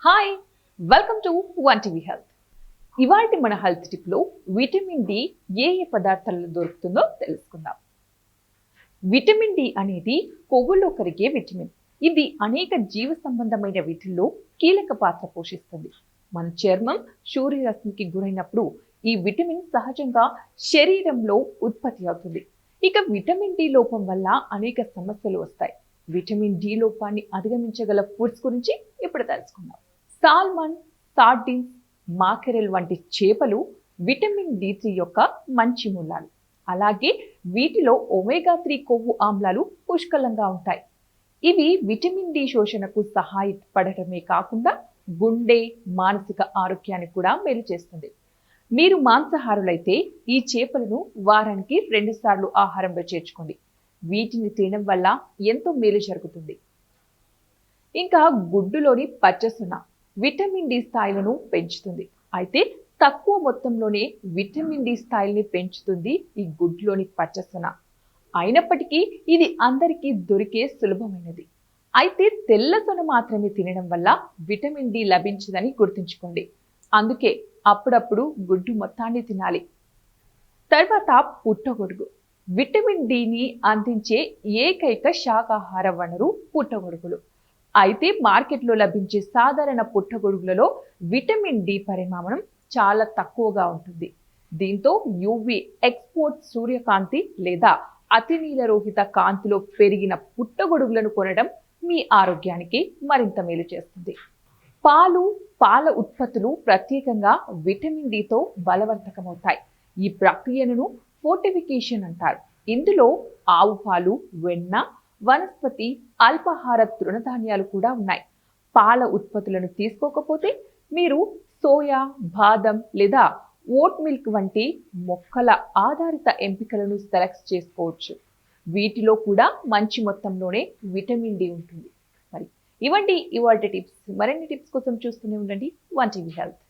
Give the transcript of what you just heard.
Hi, welcome to one TV health. ఇవాల్టి మన health టిప్లో vitamin D A పదార్థాలలో దొరుకుతుందో తెలుసుకుందాం. విటమిన్ డి అనేది కొవ్వులో కరిగే విటమిన్. ఇది అనేక జీవ సంబంధమైన వీటిల్లో కీలక పాత్ర పోషిస్తుంది. మన చర్మం సూర్యరశ్మికి గురైనప్పుడు ఈ విటమిన్ సహజంగా శరీరంలో ఉత్పత్తి అవుతుంది. ఇక విటమిన్ డి లోపం వల్ల అనేక సమస్యలు వస్తాయి. విటమిన్ డి లోపాన్ని అధిగమించగల ఫుడ్స్ గురించి ఇప్పుడు తెలుసుకుందాం. సాల్మన్, సార్డిన్స్, మాకెరెల్ వంటి చేపలు విటమిన్ డి3 యొక్క మంచి మూలాలు. అలాగే వీటిలో ఒమేగా 3 కొవ్వు ఆమ్లాలు పుష్కలంగా ఉంటాయి. ఇవి విటమిన్ డి శోషణకు సహాయపడటమే కాకుండా గుండె, మానసిక ఆరోగ్యానికి కూడా మేలు చేస్తుంది. మీరు మాంసాహారులైతే ఈ చేపలను వారానికి 2 సార్లు ఆహారంలో చేర్చుకోండి. వీటిని తినడం వల్ల ఎంతో మేలు జరుగుతుంది. ఇంకా గుడ్డులోని పచ్చసొన విటమిన్ డి స్థాయిలను పెంచుతుంది. అయితే తక్కువ మొత్తంలోనే విటమిన్ డి స్థాయిల్ని పెంచుతుంది ఈ గుడ్డులోని పచ్చసొన. అయినప్పటికీ ఇది అందరికీ దొరికే సులభమైనది. అయితే తెల్ల సొన మాత్రమే తినడం వల్ల విటమిన్ డి లభించదని గుర్తుంచుకోండి. అందుకే అప్పుడప్పుడు గుడ్డు మొత్తాన్ని తినాలి. తర్వాత పుట్టగొడుగు. విటమిన్ డిని అందించే ఏకైక శాకాహార వనరు పుట్టగొడుగులు. అయితే మార్కెట్లో లభించే సాధారణ పుట్టగొడుగులలో విటమిన్ డి పరిమాణం చాలా తక్కువగా ఉంటుంది. దీంతో యువి ఎక్స్పోర్ట్ సూర్యకాంతి లేదా అతినీలలోహిత కాంతిలో పెరిగిన పుట్టగొడుగులను కొనడం మీ ఆరోగ్యానికి మరింత మేలు చేస్తుంది. పాల ఉత్పత్తులు ప్రత్యేకంగా విటమిన్ డితో బలవర్ధకమవుతాయి. ఈ ప్రక్రియను ఫోర్టిఫికేషన్ అంటారు. ఇందులో ఆవు పాలు, వెన్న, వనస్పతి, అల్పాహార తృణధాన్యాలు కూడా ఉన్నాయి. పాల ఉత్పత్తులను తీసుకోకపోతే మీరు సోయా, బాదం లేదా ఓట్ మిల్క్ వంటి మొక్కల ఆధారిత ఎంపికలను సెలెక్ట్ చేసుకోవచ్చు. వీటిలో కూడా మంచి మొత్తంలోనే విటమిన్ డి ఉంటుంది. మరి ఇవండి ఇవాల్టి టిప్స్. మరిన్ని టిప్స్ కోసం చూస్తూనే ఉండండి వన్ టీవీ హెల్త్.